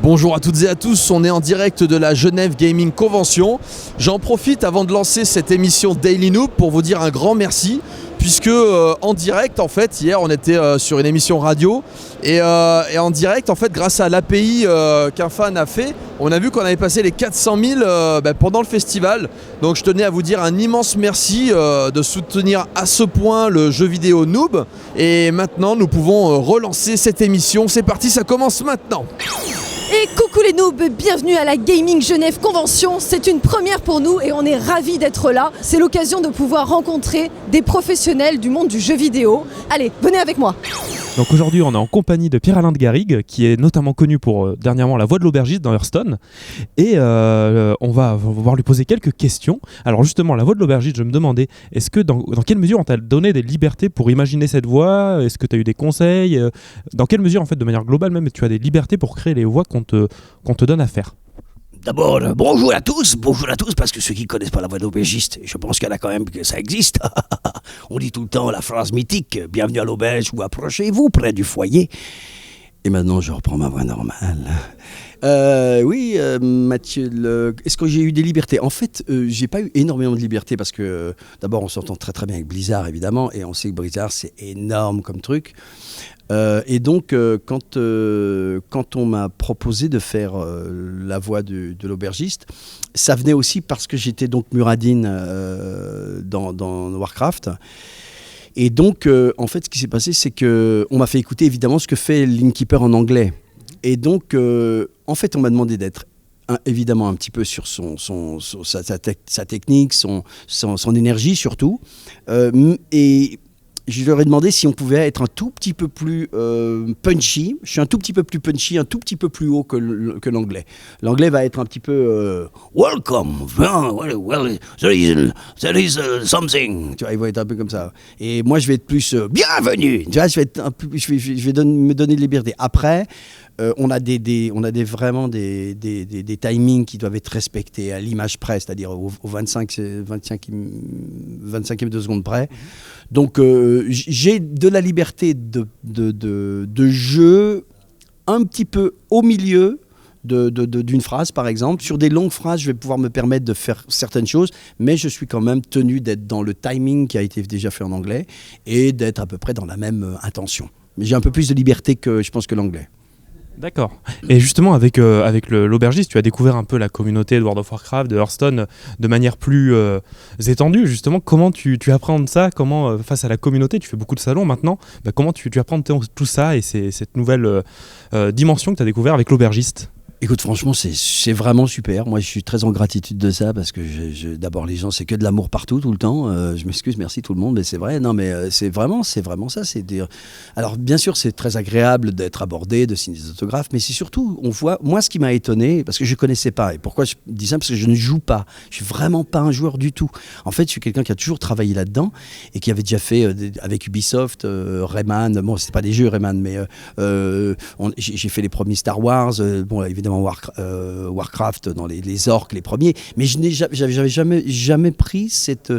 Bonjour à toutes et à tous, on est en direct de la Genève Gaming Convention. J'en profite avant de lancer cette émission Daily Noob pour vous dire un grand merci, puisque en direct, en fait, hier on était sur une émission radio et en direct, en fait, grâce à l'API qu'un fan a fait, on a vu qu'on avait passé les 400 000 pendant le festival. Donc je tenais à vous dire un immense merci de soutenir à ce point le jeu vidéo Noob. Et maintenant, nous pouvons relancer cette émission. C'est parti, ça commence maintenant. Et coucou les noobs, bienvenue à la Gaming Genève Convention. C'est une première pour nous et on est ravis d'être là. C'est l'occasion de pouvoir rencontrer des professionnels du monde du jeu vidéo. Allez, venez avec moi. Donc aujourd'hui on est en compagnie de Pierre-Alain de Garrigue, qui est notamment connu pour dernièrement la voix de l'aubergiste dans Hearthstone. Et on va pouvoir lui poser quelques questions. Alors justement, la voix de l'aubergiste, je me demandais, est-ce que dans quelle mesure on t'a donné des libertés pour imaginer cette voix? Est-ce que tu as eu des conseils? Dans quelle mesure, en fait, de manière globale même, tu as des libertés pour créer les voix qu'on te donne à faire? D'abord, bonjour à tous, parce que ceux qui ne connaissent pas la voix d'aubergiste, je pense qu'il y en a quand même que ça existe. On dit tout le temps la phrase mythique, bienvenue à l'auberge ou approchez-vous près du foyer. Et maintenant, je reprends ma voix normale. Mathieu, est-ce que j'ai eu des libertés? En fait, j'ai pas eu énormément de libertés parce que d'abord, on s'entend très très bien avec Blizzard, évidemment, et on sait que Blizzard, c'est énorme comme truc. Et donc, quand on m'a proposé de faire la voix de l'aubergiste, ça venait aussi parce que j'étais donc Muradin dans Warcraft. Et donc, en fait, ce qui s'est passé, c'est qu'on m'a fait écouter évidemment ce que fait l'Innkeeper en anglais. Et donc, en fait, on m'a demandé d'être évidemment un petit peu sur sa technique, son énergie surtout. Et je leur ai demandé si on pouvait être un tout petit peu plus punchy. Je suis un tout petit peu plus punchy, un tout petit peu plus haut que l'anglais. L'anglais va être un petit peu welcome, well, there is something. Tu vois, il va être un peu comme ça. Et moi, je vais être plus bienvenue. Tu vois, je vais me donner de liberté. Après, on a vraiment des timings qui doivent être respectés à l'image près, c'est-à-dire au 25e de seconde près. Donc, j'ai de la liberté de jeu un petit peu au milieu d'une phrase, par exemple. Sur des longues phrases, je vais pouvoir me permettre de faire certaines choses, mais je suis quand même tenu d'être dans le timing qui a été déjà fait en anglais et d'être à peu près dans la même intention. Mais j'ai un peu plus de liberté que, je pense, que l'anglais. D'accord. Et justement, avec l'aubergiste, tu as découvert un peu la communauté de World of Warcraft, de Hearthstone, de manière plus étendue. Justement, comment tu apprends ça? Comment, face à la communauté, tu fais beaucoup de salons maintenant, comment tu apprends tout ça et cette nouvelle dimension que tu as découvert avec l'aubergiste? Écoute, franchement, c'est vraiment super. Moi, je suis très en gratitude de ça parce que d'abord, les gens, c'est que de l'amour partout, tout le temps. Je m'excuse, merci tout le monde, mais c'est vrai. Non, mais c'est vraiment ça. Alors, bien sûr, c'est très agréable d'être abordé, de signer des autographes, mais c'est surtout, on voit, moi, ce qui m'a étonné, parce que je ne connaissais pas. Et pourquoi je dis ça? Parce que je ne joue pas. Je suis vraiment pas un joueur du tout. En fait, je suis quelqu'un qui a toujours travaillé là-dedans et qui avait déjà fait avec Ubisoft, Rayman. Bon, c'est pas des jeux Rayman, mais j'ai fait les premiers Star Wars. Bon, évidemment. Warcraft dans les orques, les premiers, mais j'avais jamais pris cette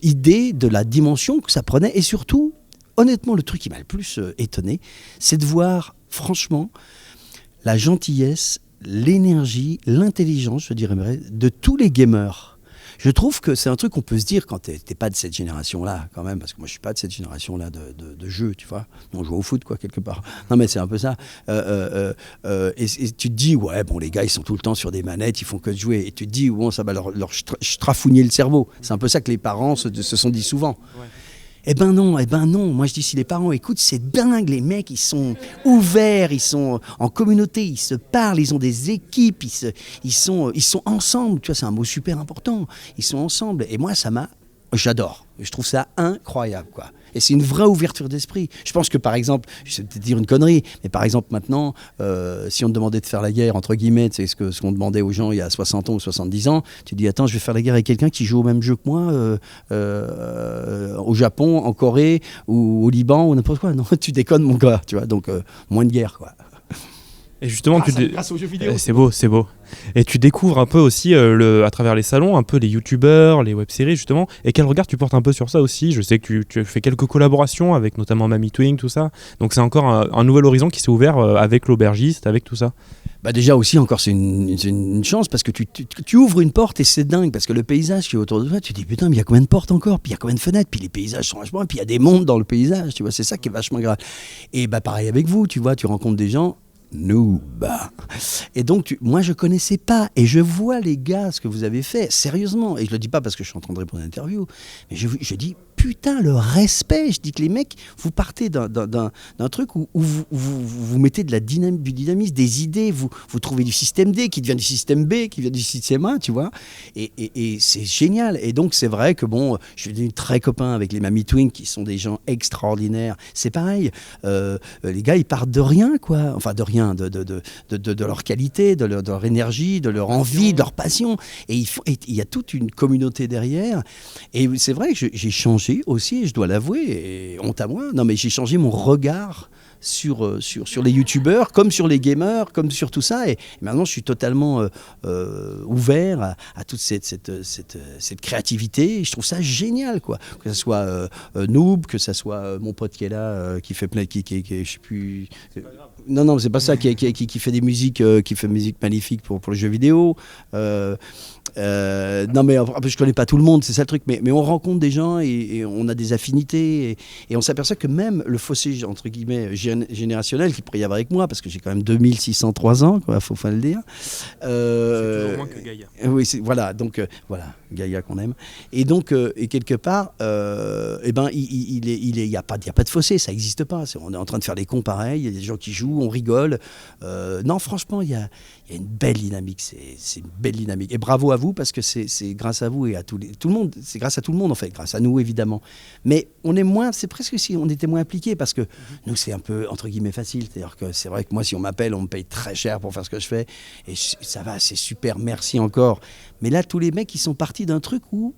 idée de la dimension que ça prenait. Et surtout, honnêtement, le truc qui m'a le plus étonné, c'est de voir franchement la gentillesse, l'énergie, l'intelligence, je dirais, de tous les gamers. Je trouve que c'est un truc qu'on peut se dire quand t'es pas de cette génération-là, quand même, parce que moi je suis pas de cette génération-là de jeux, tu vois. On joue au foot, quoi, quelque part. Non, mais c'est un peu ça. Et tu te dis, ouais, bon, les gars, ils sont tout le temps sur des manettes, ils font que de jouer. Et tu te dis, bon, ça va leur strafouiller le cerveau. C'est un peu ça que les parents se sont dit souvent. Ouais. Eh ben non. Moi je dis, si les parents écoutent, c'est dingue. Les mecs, ils sont ouverts, ils sont en communauté, ils se parlent, ils ont des équipes, ils sont ensemble. Tu vois, c'est un mot super important. Ils sont ensemble. Et moi, j'adore. Je trouve ça incroyable, quoi. Et c'est une vraie ouverture d'esprit. Je pense que, par exemple, je vais peut-être dire une connerie, mais par exemple, maintenant, si on te demandait de faire la guerre, entre guillemets, c'est ce qu'on demandait aux gens il y a 60 ans ou 70 ans, tu dis, attends, je vais faire la guerre avec quelqu'un qui joue au même jeu que moi, au Japon, en Corée, ou au Liban, ou n'importe quoi. Non, tu déconnes, mon gars, tu vois, donc moins de guerre, quoi. Et justement, grâce aux jeux vidéo. c'est beau, c'est beau. Et tu découvres un peu aussi à travers les salons, un peu les youtubeurs, les web-séries justement. Et quel regard tu portes un peu sur ça aussi? Je sais que tu fais quelques collaborations avec notamment Mamie Twing, tout ça. Donc c'est encore un nouvel horizon qui s'est ouvert avec l'aubergiste, avec tout ça. Bah déjà aussi encore c'est une chance parce que tu ouvres une porte et c'est dingue parce que le paysage qui est autour de toi, tu te dis putain mais il y a combien de portes encore, puis il y a combien de fenêtres, puis les paysages sont vachement, puis il y a des mondes dans le paysage, tu vois, c'est ça qui est vachement grave. Et bah pareil avec vous, tu vois, tu rencontres des gens noob. Et donc moi je connaissais pas et je vois les gars ce que vous avez fait sérieusement et je le dis pas parce que je suis en train de répondre à l'interview, mais je dis putain le respect. Je dis que les mecs, vous partez d'un truc où vous mettez de du dynamisme, des idées, vous trouvez du système D qui devient du système B, qui devient du système A, tu vois. Et c'est génial. Et donc c'est vrai que bon, je suis devenu très copain avec les Mamie Twing qui sont des gens extraordinaires. C'est pareil, les gars ils partent de rien quoi, enfin de rien, de leur qualité, de leur énergie, de leur envie, de leur passion. Et il y a toute une communauté derrière. Et c'est vrai que j'ai changé aussi, je dois l'avouer, et honte à moi, non mais j'ai changé mon regard sur les youtubeurs, comme sur les gamers, comme sur tout ça, et maintenant je suis totalement ouvert à toute cette créativité, et je trouve ça génial, quoi. Que ce soit Noob, que ce soit mon pote qui est là, qui fait plein, qui je sais plus... Non, c'est pas ça, qui fait des musiques, qui fait musique magnifique pour le jeu vidéo. Non mais je connais pas tout le monde, c'est ça le truc, mais on rencontre des gens et on a des affinités et on s'aperçoit que même le fossé entre guillemets générationnel qu'il pourrait y avoir avec moi, parce que j'ai quand même 2603 ans, quoi, faut le dire. C'est toujours moins que Gaïa. Oui, voilà, donc voilà, Gaïa qu'on aime. Et donc et quelque part, il y a pas de fossé, ça n'existe pas. On est en train de faire des cons pareils, il y a des gens qui jouent, on rigole. Non, franchement, il y a une belle dynamique, c'est une belle dynamique. Et bravo à vous parce que c'est grâce à vous et à tout le monde, c'est grâce à tout le monde en fait, grâce à nous évidemment. Mais on est moins, c'est presque si on était moins impliqués parce que nous c'est un peu entre guillemets facile. C'est-à-dire que c'est vrai que moi si on m'appelle, on me paye très cher pour faire ce que je fais et ça va, c'est super, merci encore. Mais là tous les mecs ils sont partis d'un truc où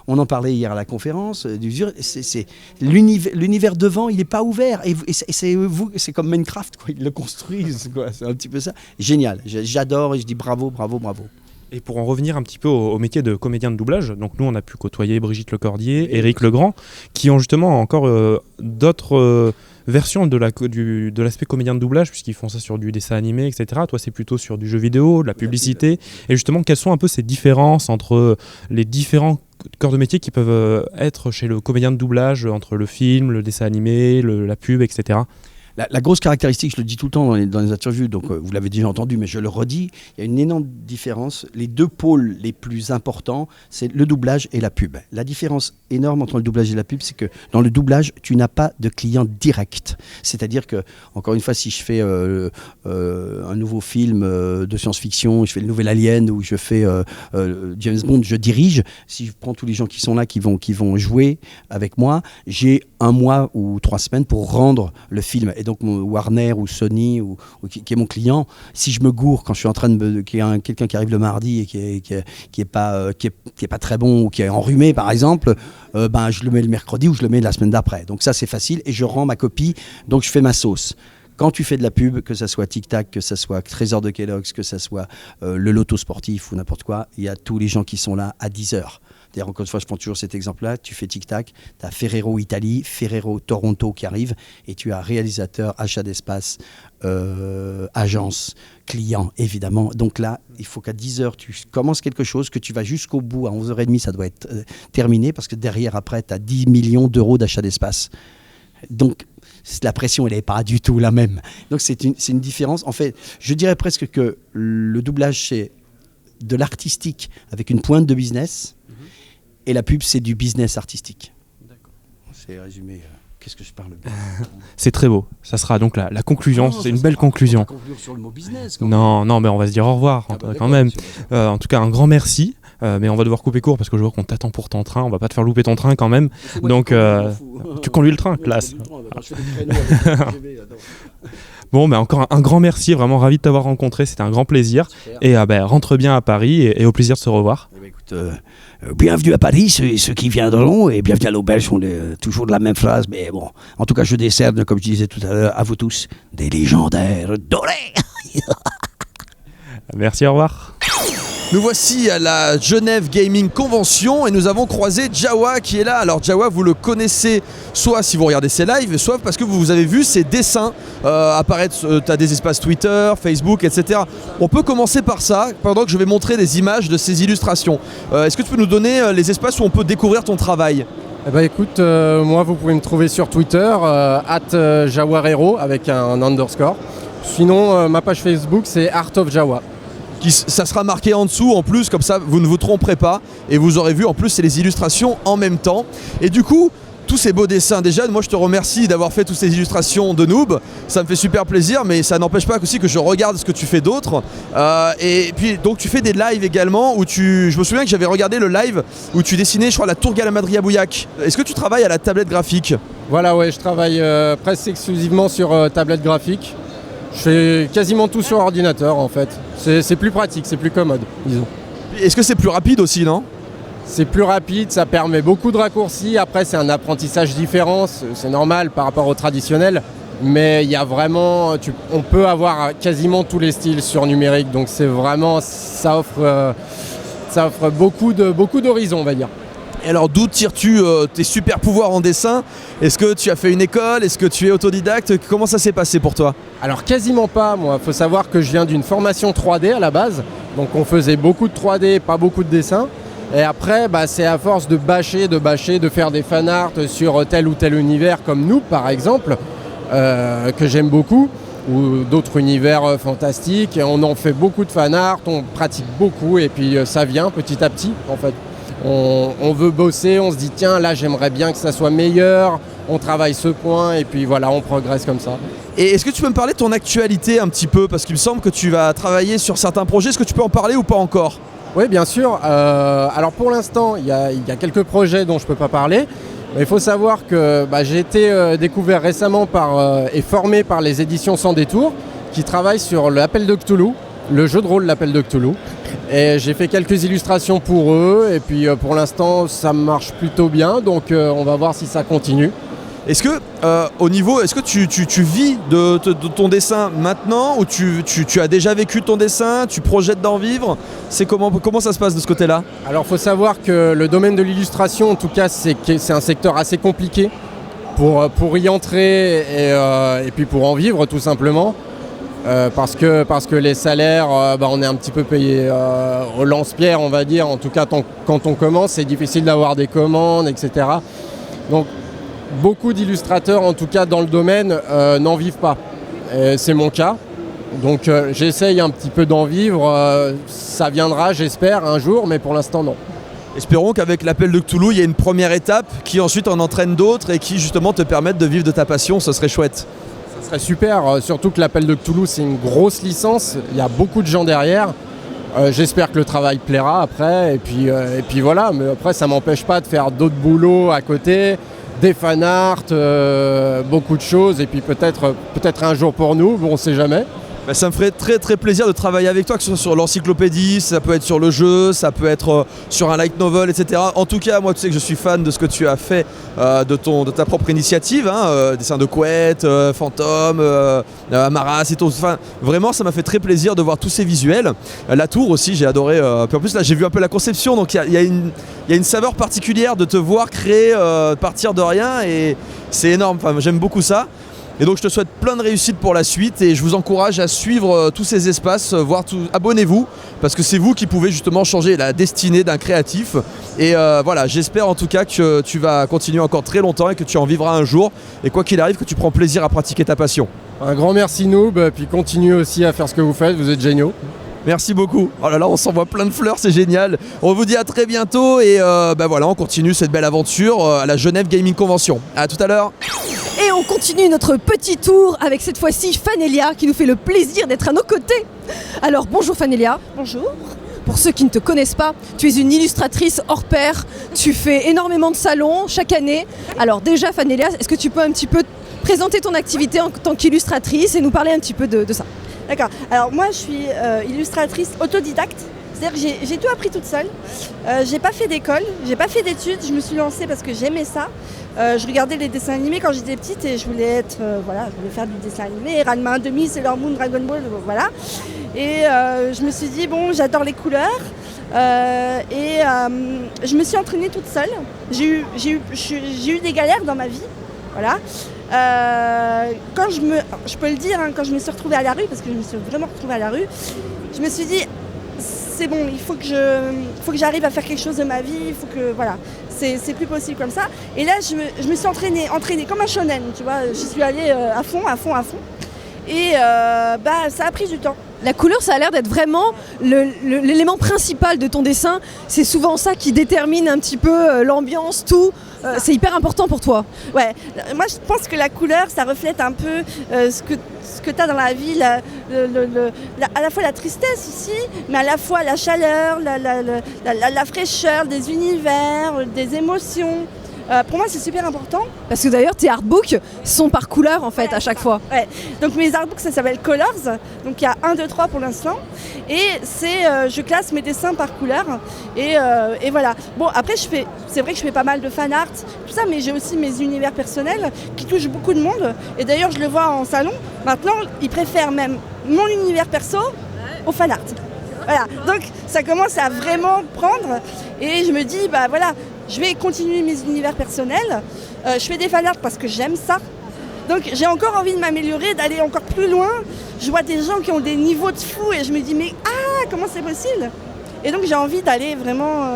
on en parlait hier à la conférence d'usure, c'est l'univers devant il n'est pas ouvert et c'est comme Minecraft quoi, ils le construisent quoi, c'est un petit peu ça, génial, j'adore et je dis bravo. Et pour en revenir un petit peu au métier de comédien de doublage, donc nous on a pu côtoyer Brigitte Lecordier, Éric Legrand, qui ont justement encore d'autres versions de l'aspect comédien de doublage, puisqu'ils font ça sur du dessin animé, etc. Toi c'est plutôt sur du jeu vidéo, de la publicité. Et justement, quelles sont un peu ces différences entre les différents corps de métier qui peuvent être chez le comédien de doublage, entre le film, le dessin animé, la pub, etc. La grosse caractéristique, je le dis tout le temps dans les interviews, donc vous l'avez déjà entendu, mais je le redis, il y a une énorme différence. Les deux pôles les plus importants, c'est le doublage et la pub. La différence énorme entre le doublage et la pub, c'est que dans le doublage, tu n'as pas de client direct. C'est-à-dire que, encore une fois, si je fais un nouveau film de science-fiction, je fais le nouvel Alien ou je fais James Bond, je dirige. Si je prends tous les gens qui sont là, qui vont jouer avec moi, j'ai 1 mois ou 3 semaines pour rendre le film. Et donc Warner ou Sony ou qui est mon client, si je me gourre quand je suis en train qu'il y a quelqu'un qui arrive le mardi et qui est pas très bon ou qui est enrhumé par exemple, je le mets le mercredi ou je le mets la semaine d'après. Donc ça c'est facile et je rends ma copie, donc je fais ma sauce. Quand tu fais de la pub, que ça soit Tic Tac, que ça soit Trésor de Kellogg's, que ça soit le loto sportif ou n'importe quoi, il y a tous les gens qui sont là à 10h. D'ailleurs, encore une fois, je prends toujours cet exemple-là. Tu fais tic-tac, tu as Ferrero Italie, Ferrero Toronto qui arrive, et tu as réalisateur, achat d'espace, agence, client, évidemment. Donc là, il faut qu'à 10h, tu commences quelque chose, que tu vas jusqu'au bout. À 11h30, ça doit être terminé, parce que derrière, après, tu as 10 millions d'euros d'achat d'espace. Donc, la pression, elle n'est pas du tout la même. Donc, c'est une différence. En fait, je dirais presque que le doublage, c'est de l'artistique avec une pointe de business. Et la pub, c'est du business artistique. D'accord. C'est résumé. Qu'est-ce que je parle bien. C'est très beau. Ça sera donc la conclusion. C'est une belle conclusion. On va conclure sur le mot business. Non, mais on va se dire au revoir quand même. En tout cas, un grand merci. Mais on va devoir couper court parce que je vois qu'on t'attend pour ton train. On va pas te faire louper ton train quand même. Donc, tu conduis le train, classe. Bon, encore un grand merci. Vraiment ravi de t'avoir rencontré. C'était un grand plaisir. Super. Et rentre bien à Paris et au plaisir de se revoir. bienvenue à Paris, ceux qui viendront, et bienvenue à l'auberge, on est toujours de la même phrase, mais bon, en tout cas, je décerne, comme je disais tout à l'heure, à vous tous, des légendaires dorés. Merci, au revoir. Nous voici à la Genève Gaming Convention et nous avons croisé Jawa qui est là. Alors Jawa, vous le connaissez soit si vous regardez ses lives, soit parce que vous avez vu ses dessins apparaître. Tu as des espaces Twitter, Facebook, etc. On peut commencer par ça, pendant que je vais montrer des images de ces illustrations. Est-ce que tu peux nous donner les espaces où on peut découvrir ton travail ? Eh ben écoute, moi vous pouvez me trouver sur Twitter, @JawaRero avec un underscore. Sinon, ma page Facebook c'est Art of Jawa. Ça sera marqué en dessous en plus, comme ça vous ne vous tromperez pas et vous aurez vu en plus c'est les illustrations en même temps. Et du coup, tous ces beaux dessins, déjà moi je te remercie d'avoir fait toutes ces illustrations de noob, ça me fait super plaisir, mais ça n'empêche pas aussi que je regarde ce que tu fais d'autre. Et puis donc tu fais des lives également où je me souviens que j'avais regardé le live où tu dessinais je crois la tour Galamadri à Bouillac. Est-ce que tu travailles à la tablette graphique ? Voilà, ouais, je travaille presque exclusivement sur tablette graphique. Je fais quasiment tout sur ordinateur en fait. C'est plus pratique, c'est plus commode, disons. Est-ce que c'est plus rapide aussi, non ? C'est plus rapide, ça permet beaucoup de raccourcis. Après, c'est un apprentissage différent, c'est normal par rapport au traditionnel. Mais il y a vraiment, on peut avoir quasiment tous les styles sur numérique. Donc c'est vraiment, ça offre beaucoup d'horizons, on va dire. Et alors d'où tires-tu tes super pouvoirs en dessin ? Est-ce que tu as fait une école ? Est-ce que tu es autodidacte ? Comment ça s'est passé pour toi ? Alors quasiment pas, moi. Il faut savoir que je viens d'une formation 3D à la base. Donc on faisait beaucoup de 3D, pas beaucoup de dessins. Et après, c'est à force de bâcher, de faire des fanarts sur tel ou tel univers comme nous, par exemple, que j'aime beaucoup, ou d'autres univers fantastiques. Et on en fait beaucoup de fanarts, on pratique beaucoup et puis ça vient petit à petit, en fait. On veut bosser, on se dit tiens là j'aimerais bien que ça soit meilleur, on travaille ce point et puis voilà on progresse comme ça. Et est-ce que tu peux me parler de ton actualité un petit peu ? Parce qu'il me semble que tu vas travailler sur certains projets, est-ce que tu peux en parler ou pas encore ? Oui bien sûr, alors pour l'instant il y a quelques projets dont je ne peux pas parler, mais il faut savoir que j'ai été découvert récemment et formé par les éditions Sans Détour qui travaillent sur l'Appel de Cthulhu, le jeu de rôle l'Appel de Cthulhu. Et j'ai fait quelques illustrations pour eux et puis pour l'instant ça marche plutôt bien donc on va voir si ça continue. Est-ce que est-ce que tu vis de ton dessin maintenant ou tu as déjà vécu ton dessin, tu projettes d'en vivre ? C'est comment ça se passe de ce côté-là ? Alors il faut savoir que le domaine de l'illustration en tout cas c'est un secteur assez compliqué pour y entrer et puis pour en vivre tout simplement. Parce que les salaires, on est un petit peu payé au lance-pierre, on va dire. En tout cas, quand on commence, c'est difficile d'avoir des commandes, etc. Donc, beaucoup d'illustrateurs, en tout cas dans le domaine, n'en vivent pas. Et c'est mon cas. Donc, j'essaye un petit peu d'en vivre. Ça viendra, j'espère, un jour, mais pour l'instant, non. Espérons qu'avec l'appel de Cthulhu, il y ait une première étape qui ensuite en entraîne d'autres et qui justement te permettent de vivre de ta passion. Ce serait chouette. Ce serait super, surtout que l'appel de Cthulhu c'est une grosse licence, il y a beaucoup de gens derrière. J'espère que le travail plaira après et puis voilà, mais après ça m'empêche pas de faire d'autres boulots à côté, des fanarts, beaucoup de choses et puis peut-être un jour pour nous, on sait jamais. Ça me ferait très très plaisir de travailler avec toi, que ce soit sur l'encyclopédie, ça peut être sur le jeu, ça peut être sur un light novel, etc. En tout cas, moi tu sais que je suis fan de ce que tu as fait de ta propre initiative, dessin de couette, fantôme, Amaras et tout. Enfin, vraiment, ça m'a fait très plaisir de voir tous ces visuels. La tour aussi, j'ai adoré. Puis en plus là, j'ai vu un peu la conception, donc il y a une saveur particulière de te voir créer partir de rien et c'est énorme. Enfin, j'aime beaucoup ça. Et donc je te souhaite plein de réussite pour la suite et je vous encourage à suivre tous ces espaces, abonnez-vous parce que c'est vous qui pouvez justement changer la destinée d'un créatif et voilà, j'espère en tout cas que tu vas continuer encore très longtemps et que tu en vivras un jour et quoi qu'il arrive que tu prends plaisir à pratiquer ta passion. Un grand merci Noob, puis continuez aussi à faire ce que vous faites, vous êtes géniaux. Merci beaucoup. Oh là là, on s'envoie plein de fleurs, c'est génial. On vous dit à très bientôt et voilà, on continue cette belle aventure à la Genève Gaming Convention. À tout à l'heure. Et on continue notre petit tour avec cette fois-ci Fanélia qui nous fait le plaisir d'être à nos côtés. Alors bonjour Fanélia. Bonjour. Pour ceux qui ne te connaissent pas, tu es une illustratrice hors pair. Tu fais énormément de salons chaque année. Alors déjà Fanélia, est-ce que tu peux un petit peu présenter ton activité en tant qu'illustratrice et nous parler un petit peu de ça ? D'accord. Alors moi je suis illustratrice autodidacte. C'est-à-dire que j'ai tout appris toute seule. J'ai pas fait d'école, j'ai pas fait d'études, je me suis lancée parce que j'aimais ça. Je regardais les dessins animés quand j'étais petite et je voulais faire du dessin animé, Ranma 1/2, Sailor Moon, Dragon Ball, voilà. Et je me suis dit, bon, j'adore les couleurs. Je me suis entraînée toute seule. J'ai eu des galères dans ma vie, voilà. Quand je peux le dire, hein, quand je me suis retrouvée à la rue, parce que je me suis vraiment retrouvée à la rue, je me suis dit, c'est bon, il faut que j'arrive à faire quelque chose de ma vie, il faut que, voilà, c'est plus possible comme ça. Et là, je me suis entraînée comme un shonen, tu vois, j'y suis allée à fond. Et ça a pris du temps. La couleur, ça a l'air d'être vraiment l'élément principal de ton dessin. C'est souvent ça qui détermine un petit peu l'ambiance, tout. C'est hyper important pour toi. Ouais, moi je pense que la couleur, ça reflète un peu ce que tu as dans la vie, à la fois la tristesse aussi, mais à la fois la chaleur, la fraîcheur des univers, des émotions. Pour moi, c'est super important. Parce que d'ailleurs, tes artbooks sont par couleur en fait, à chaque fois. Ouais. Donc mes artbooks, ça s'appelle Colors. Donc il y a 1, 2, 3 pour l'instant. Et je classe mes dessins par couleur. Et voilà. Bon, après, c'est vrai que je fais pas mal de fan art, tout ça, mais j'ai aussi mes univers personnels qui touchent beaucoup de monde. Et d'ailleurs, je le vois en salon. Maintenant, ils préfèrent même mon univers perso au fan art. Voilà. Donc ça commence à vraiment prendre. Et je me dis, bah voilà. Je vais continuer mes univers personnels. Je fais des fanarts parce que j'aime ça. Donc j'ai encore envie de m'améliorer, d'aller encore plus loin. Je vois des gens qui ont des niveaux de fou et je me dis mais comment c'est possible ? Et donc j'ai envie d'aller vraiment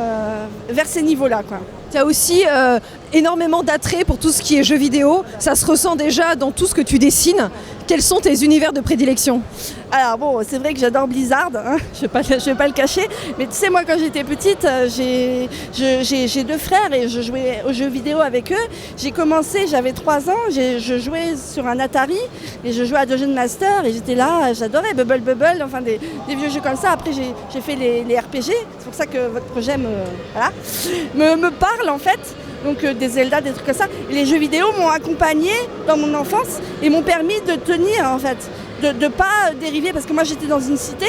vers ces niveaux-là, quoi. Tu as aussi énormément d'attrait pour tout ce qui est jeux vidéo. Ça se ressent déjà dans tout ce que tu dessines. Quels sont tes univers de prédilection ? Alors bon, c'est vrai que j'adore Blizzard, hein, je vais pas le cacher. Mais tu sais, moi quand j'étais petite, j'ai 2 frères et je jouais aux jeux vidéo avec eux. J'ai commencé, j'avais 3 ans, je jouais sur un Atari et je jouais à Dungeon Master et j'étais là, j'adorais Bubble, enfin des vieux jeux comme ça. Après j'ai fait les RPG, c'est pour ça que votre projet me parle en fait. Donc des Zelda, des trucs comme ça. Et les jeux vidéo m'ont accompagnée dans mon enfance et m'ont permis de tenir en fait, de ne pas dériver. Parce que moi j'étais dans une cité,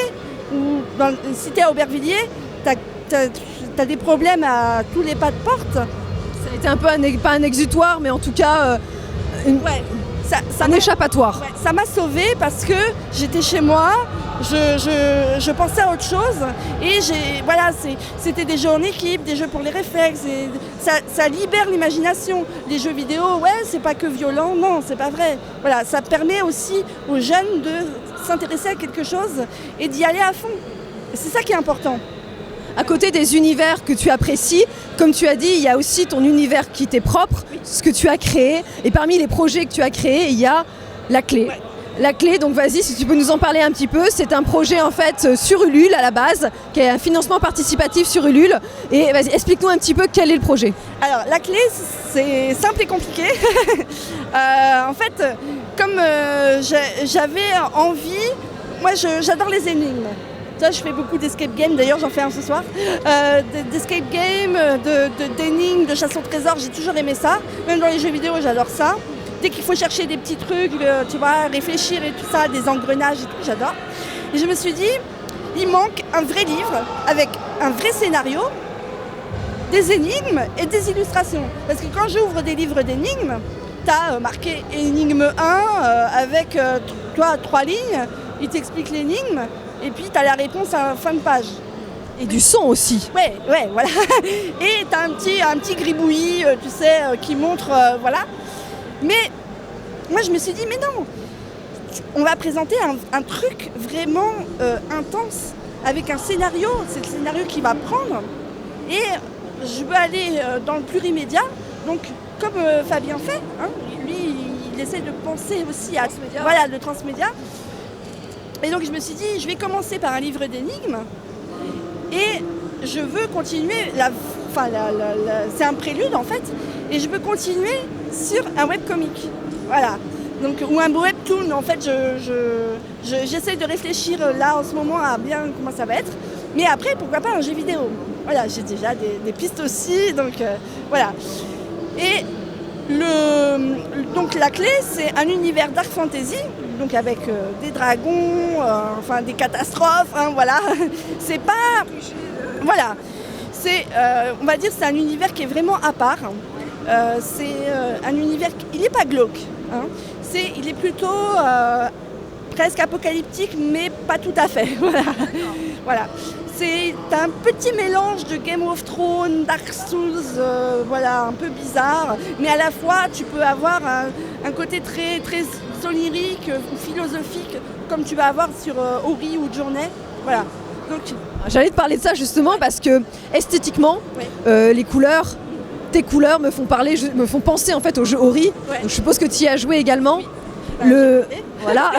dans une cité à Aubervilliers, t'as des problèmes à tous les pas de porte. Ça a été un peu pas un exutoire, mais en tout cas un échappatoire. Ouais, ça m'a sauvée parce que j'étais chez moi, je pensais à autre chose et c'était des jeux en équipe, des jeux pour les réflexes, et ça libère l'imagination. Les jeux vidéo, c'est pas que violent, non, c'est pas vrai. Voilà, ça permet aussi aux jeunes de s'intéresser à quelque chose et d'y aller à fond. Et c'est ça qui est important. À côté des univers que tu apprécies, comme tu as dit, il y a aussi ton univers qui t'est propre, ce que tu as créé. Et parmi les projets que tu as créés, il y a La Clé. Ouais. La Clé, donc vas-y, si tu peux nous en parler un petit peu. C'est un projet en fait sur Ulule à la base, qui est un financement participatif sur Ulule. Et vas-y, explique-nous un petit peu quel est le projet. Alors La Clé, c'est simple et compliqué. En fait, comme j'avais envie, moi j'adore les énigmes. Ça, je fais beaucoup d'escape games, d'ailleurs j'en fais un ce soir. D'escape games, d'énigmes, de chasse au trésor, j'ai toujours aimé ça. Même dans les jeux vidéo, j'adore ça. Dès qu'il faut chercher des petits trucs, tu vois, réfléchir et tout ça, des engrenages et tout, j'adore. Et je me suis dit, il manque un vrai livre avec un vrai scénario, des énigmes et des illustrations. Parce que quand j'ouvre des livres d'énigmes, t'as marqué énigme 1 avec 3 lignes, il t'explique l'énigme. Et puis tu as la réponse à la fin de page. Et du son aussi. Ouais, voilà. Et tu as un petit gribouillis, tu sais, qui montre, voilà. Mais moi je me suis dit, mais non, on va présenter un truc vraiment intense, avec un scénario, c'est le scénario qui va prendre. Et je veux aller dans le plurimédia, donc comme Fabien fait, hein, lui il essaie de penser aussi à le transmédia. Et donc je me suis dit, je vais commencer par un livre d'énigmes et je veux continuer, c'est un prélude en fait, et je veux continuer sur un webcomic. Voilà. Donc, ou un webtoon, en fait, j'essaie de réfléchir là en ce moment à bien comment ça va être. Mais après, pourquoi pas un jeu vidéo. Voilà, j'ai déjà des pistes aussi, donc voilà. Et Donc la clé, c'est un univers dark fantasy, donc avec des dragons, enfin des catastrophes, hein, voilà. C'est pas... Voilà. On va dire c'est un univers qui est vraiment à part. C'est un univers... Il n'est pas glauque. Hein. Il est plutôt presque apocalyptique, mais pas tout à fait. Voilà. C'est un petit mélange de Game of Thrones, Dark Souls, voilà, un peu bizarre. Mais à la fois, tu peux avoir un côté très, très onirique ou philosophique, comme tu vas avoir sur Ori ou Journey. Voilà. Donc, j'allais te parler de ça justement parce que esthétiquement, les couleurs, tes couleurs me font penser en fait au jeu Ori. Ouais. Donc, je suppose que tu y as joué également. Oui. Voilà.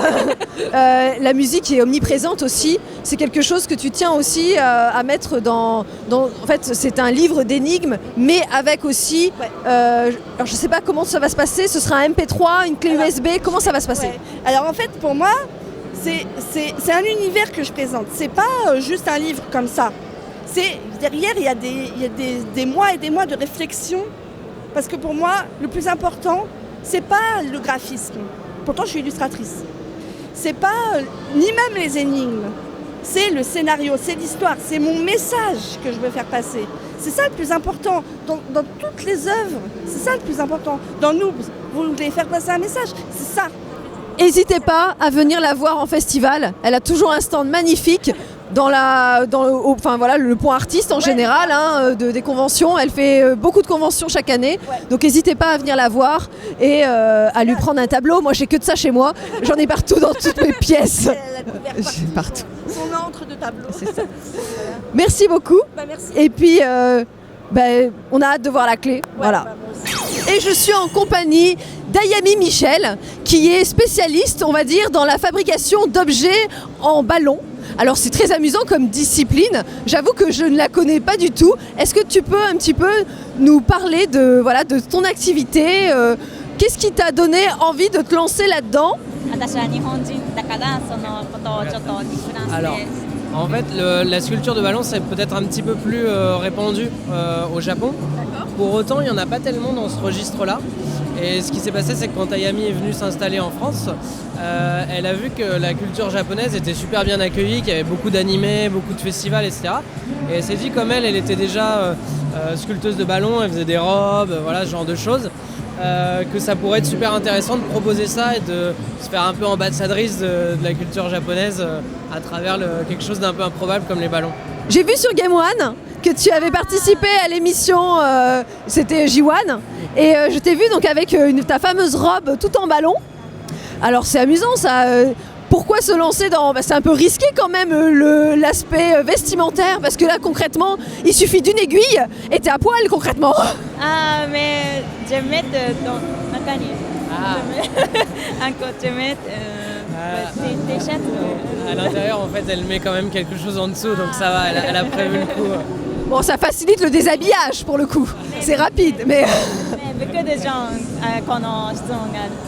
La musique est omniprésente aussi. C'est quelque chose que tu tiens aussi à mettre dans. En fait, c'est un livre d'énigmes, mais avec aussi. Alors, je sais pas comment ça va se passer. Ce sera un MP3, une clé USB. Comment ça va se passer? Alors, en fait, pour moi, c'est un univers que je présente. C'est pas juste un livre comme ça. Derrière, il y a des mois et des mois de réflexion. Parce que pour moi, le plus important, c'est pas le graphisme. Pourtant, je suis illustratrice. C'est pas ni même les énigmes. C'est le scénario, c'est l'histoire, c'est mon message que je veux faire passer. C'est ça le plus important. Dans toutes les œuvres, c'est ça le plus important. Dans nous, vous voulez faire passer un message, c'est ça. N'hésitez pas à venir la voir en festival. Elle a toujours un stand magnifique. Le point artiste en général des conventions. Elle fait beaucoup de conventions chaque année. Ouais. Donc n'hésitez pas à venir la voir et à lui prendre un tableau. Moi j'ai que de ça chez moi. J'en ai partout dans toutes mes pièces. J'ai partout. Son encre de tableau. C'est ça. Merci beaucoup. Merci. Et puis on a hâte de voir la clé. Voilà. Et je suis en compagnie d'Ayami Michel, qui est spécialiste, on va dire, dans la fabrication d'objets en ballon. Alors c'est très amusant comme discipline, j'avoue que je ne la connais pas du tout. Est-ce que tu peux un petit peu nous parler de ton activité qu'est-ce qui t'a donné envie de te lancer là-dedans? Alors, en fait, la sculpture de ballon, c'est peut-être un petit peu plus répandu au Japon. Pour autant, il n'y en a pas tellement dans ce registre-là. Et ce qui s'est passé, c'est que quand Ayami est venue s'installer en France, elle a vu que la culture japonaise était super bien accueillie, qu'il y avait beaucoup d'animés, beaucoup de festivals, etc. Et elle s'est dit, comme elle était déjà sculpteuse de ballons, elle faisait des robes, voilà, ce genre de choses, que ça pourrait être super intéressant de proposer ça et de se faire un peu ambassadrice de la culture japonaise à travers quelque chose d'un peu improbable comme les ballons. J'ai vu sur Game One que tu avais participé à l'émission, c'était J1, et je t'ai vu donc avec ta fameuse robe tout en ballon. Alors c'est amusant ça, pourquoi se lancer dans... c'est un peu risqué quand même l'aspect vestimentaire, parce que là concrètement, il suffit d'une aiguille et t'es à poil concrètement. Ah mais je mets dans Nakani. Encore je mets des t-shirts. À l'intérieur en fait elle met quand même quelque chose en dessous, donc ça va, elle a prévu le coup. Bon, ça facilite le déshabillage pour le coup, c'est rapide, mais... beaucoup de gens connaissent.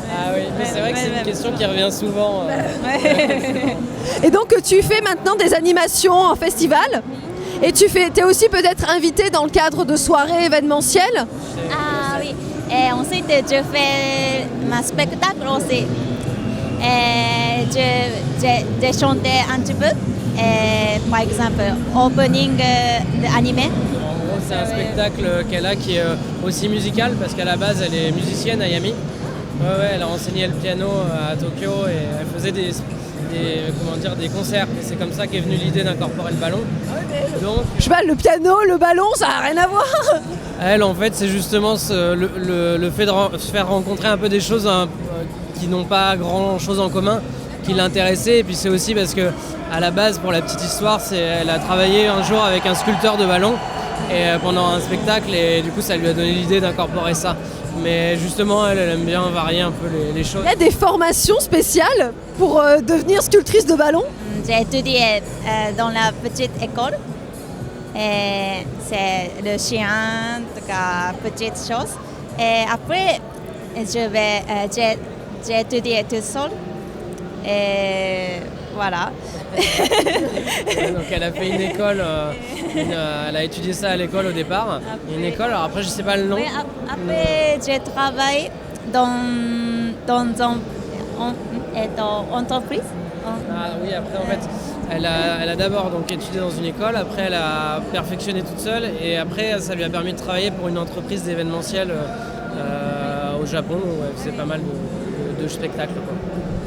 Ah oui, c'est vrai que c'est une question qui revient souvent. Et donc tu fais maintenant des animations en festival, et t'es aussi peut-être invité dans le cadre de soirées événementielles. Ah oui, et ensuite je fais mon spectacle aussi. Et j'ai chanté un petit peu. Par exemple, opening d'animé. En gros, c'est un spectacle qu'elle a qui est aussi musical parce qu'à la base, elle est musicienne, Ayami. Ouais, elle a enseigné le piano à Tokyo et elle faisait des concerts. Et c'est comme ça qu'est venue l'idée d'incorporer le ballon. Donc, je sais pas, le piano, le ballon, ça n'a rien à voir. Elle, en fait, c'est justement le fait de se faire rencontrer un peu des choses qui n'ont pas grand-chose en commun qui l'intéressait. Et puis c'est aussi parce que à la base, pour la petite histoire, elle a travaillé un jour avec un sculpteur de ballon pendant un spectacle et du coup ça lui a donné l'idée d'incorporer ça. Mais justement, elle aime bien varier un peu les choses. Il y a des formations spéciales pour devenir sculptrice de ballon? J'ai étudié dans la petite école. Et c'est le chien, en tout cas, petite chose. Et après, j'ai étudié tout seul. Et Voilà. Donc elle a fait une école, elle a étudié ça à l'école au départ. Une école, alors après je sais pas le nom. Mais après, j'ai travaillé dans une entreprise. Ah oui, après en fait, elle a d'abord donc étudié dans une école, après elle a perfectionné toute seule et après ça lui a permis de travailler pour une entreprise d'événementiel au Japon où elle faisait pas mal de spectacles, quoi.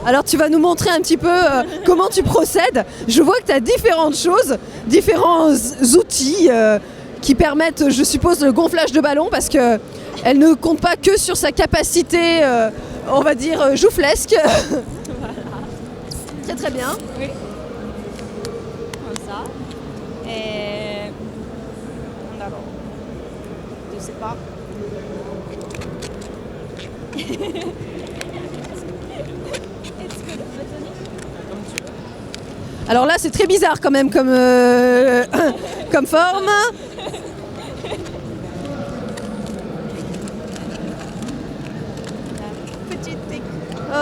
Alors tu vas nous montrer un petit peu comment tu procèdes. Je vois que tu as différentes choses, différents outils qui permettent, je suppose, le gonflage de ballon parce qu'elle ne compte pas que sur sa capacité, on va dire, joufflesque. Très très bien. Oui. Comme ça. Et... Je sais pas. Alors là c'est très bizarre quand même comme, comme forme. Petite tic. Oh.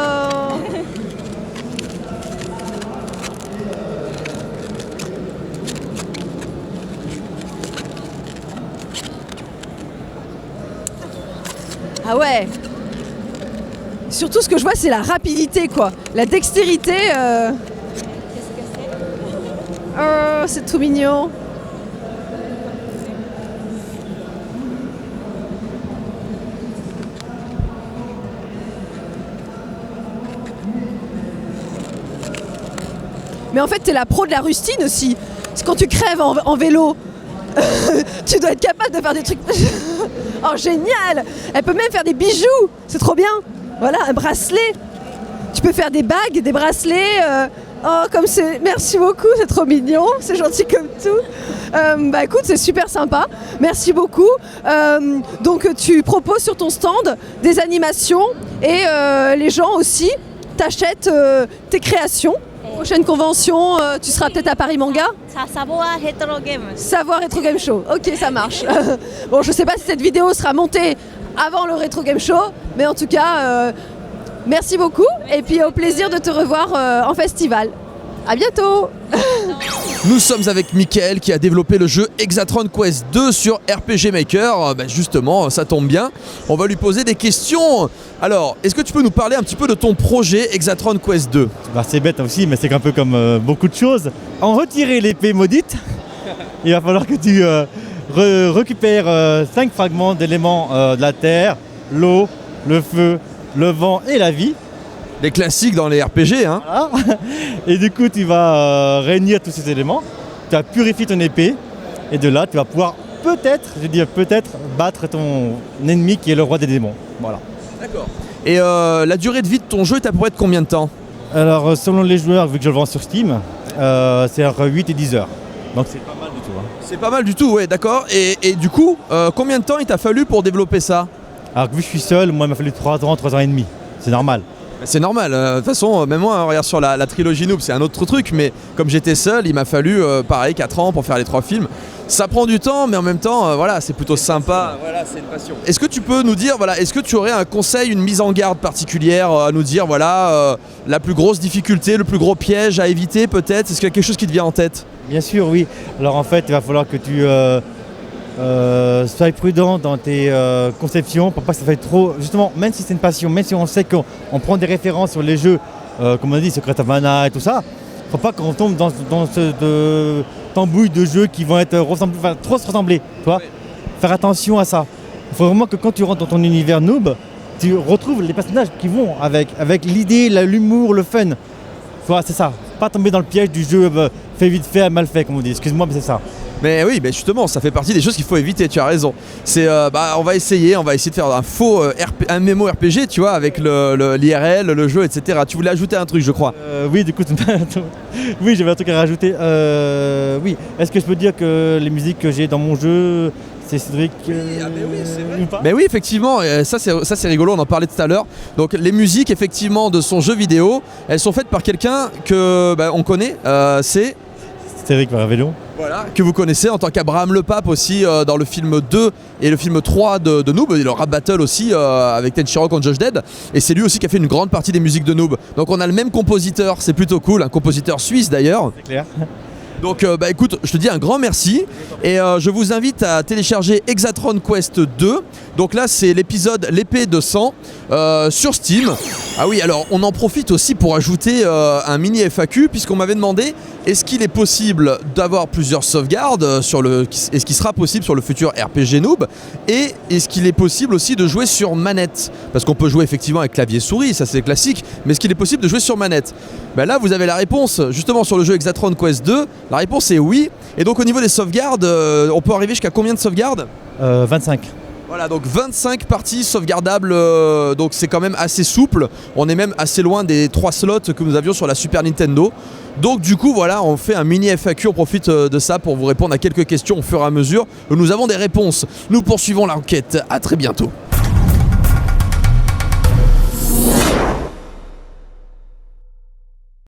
Ah ouais. Surtout ce que je vois c'est la rapidité quoi, la dextérité. Oh, c'est tout mignon. Mais en fait, t'es la pro de la rustine aussi. C'est quand tu crèves en vélo. Tu dois être capable de faire des trucs. Oh, génial! Elle peut même faire des bijoux. C'est trop bien. Voilà, un bracelet. Tu peux faire des bagues, des bracelets. Oh, comme c'est... Merci beaucoup, c'est trop mignon. C'est gentil comme tout. Bah écoute, c'est super sympa. Merci beaucoup. Donc, tu proposes sur ton stand des animations et les gens aussi t'achètent tes créations. Prochaine convention, tu seras peut-être à Paris Manga. Savoir Retro Game. Savoir Retro Game Show. Ok, ça marche. Bon, je sais pas si cette vidéo sera montée avant le Retro Game Show, mais en tout cas, merci beaucoup. Et puis au plaisir de te revoir en festival. À bientôt. Nous sommes avec Mickaël qui a développé le jeu Hexatron Quest 2 sur RPG Maker. Ben justement, ça tombe bien. On va lui poser des questions. Alors, est-ce que tu peux nous parler un petit peu de ton projet Hexatron Quest 2 ? Bah, c'est bête aussi, mais c'est un peu comme beaucoup de choses. En retirer l'épée maudite, il va falloir que tu récupères 5 fragments d'éléments de la terre, l'eau, le feu, le vent et la vie. Les classiques dans les RPG, hein. Voilà. Et du coup, tu vas réunir tous ces éléments, tu vas purifier ton épée, et de là, tu vas pouvoir peut-être battre ton ennemi qui est le roi des démons. Voilà. D'accord. Et la durée de vie de ton jeu est à peu près de combien de temps ? Alors, selon les joueurs, vu que je le vends sur Steam, c'est entre 8 et 10 heures. Donc, c'est pas mal du tout. Hein. C'est pas mal du tout, ouais, d'accord. Et du coup, combien de temps il t'a fallu pour développer ça ? Alors, vu que je suis seul, moi, il m'a fallu 3 ans et demi. C'est normal. C'est normal, de toute façon, même moi, regarde sur la trilogie Noob, c'est un autre truc, mais comme j'étais seul, il m'a fallu, pareil, 4 ans pour faire les 3 films. Ça prend du temps, mais en même temps, voilà, c'est plutôt sympa. Voilà, c'est une passion. Est-ce que tu peux nous dire, voilà, est-ce que tu aurais un conseil, une mise en garde particulière à nous dire, voilà, la plus grosse difficulté, le plus gros piège à éviter peut-être ? Est-ce qu'il y a quelque chose qui te vient en tête ? Bien sûr, oui. Alors, en fait, il va falloir que tu sois prudent dans tes conceptions pour pas que ça fasse trop. Justement, même si c'est une passion, même si on sait qu'on prend des références sur les jeux, comme on a dit, Secret of Mana et tout ça, faut pas qu'on tombe dans ce tambouille de jeux qui vont être trop se ressembler. Tu vois, faire attention à ça. Il faut vraiment que quand tu rentres dans ton univers noob, tu retrouves les personnages qui vont avec l'idée, l'humour, le fun. Tu vois, c'est ça. Pas tomber dans le piège du jeu fait vite fait, mal fait, comme on dit. Excuse-moi, mais c'est ça. Mais oui, justement, ça fait partie des choses qu'il faut éviter, tu as raison. C'est, on va essayer de faire un faux un MMORPG, tu vois, avec l'IRL, le jeu, etc. Tu voulais ajouter un truc, je crois. Oui, du coup, oui, j'avais un truc à rajouter. Oui, est-ce que je peux dire que les musiques que j'ai dans mon jeu, c'est Cédric oui, c'est vrai. Ou pas ? Mais oui, effectivement, ça c'est rigolo, on en parlait tout à l'heure. Donc les musiques, effectivement, de son jeu vidéo, elles sont faites par quelqu'un que on connaît, c'est... Cédric Maravello. Voilà, que vous connaissez en tant qu'Abraham le Pape aussi dans le film 2 et le film 3 de Noob, et le rap battle aussi avec Tenshiro contre Josh Dead, et c'est lui aussi qui a fait une grande partie des musiques de Noob. Donc on a le même compositeur, c'est plutôt cool, un compositeur suisse d'ailleurs. C'est clair. Donc écoute, je te dis un grand merci et je vous invite à télécharger Hexatron Quest 2. Donc là c'est l'épisode l'épée de sang sur Steam. Ah oui, alors on en profite aussi pour ajouter un mini FAQ, puisqu'on m'avait demandé est-ce qu'il est possible d'avoir plusieurs sauvegardes est-ce qu'il sera possible sur le futur RPG Noob, et est-ce qu'il est possible aussi de jouer sur manette, parce qu'on peut jouer effectivement avec clavier souris, ça c'est classique, mais est-ce qu'il est possible de jouer sur manette? Ben là vous avez la réponse justement sur le jeu Hexatron Quest 2, la réponse est oui. Et donc au niveau des sauvegardes, on peut arriver jusqu'à combien de sauvegardes? 25. Voilà, donc 25 parties sauvegardables, donc c'est quand même assez souple. On est même assez loin des 3 slots que nous avions sur la Super Nintendo. Donc du coup voilà, on fait un mini FAQ, on profite de ça pour vous répondre à quelques questions au fur et à mesure. Nous avons des réponses. Nous poursuivons l'enquête, à très bientôt.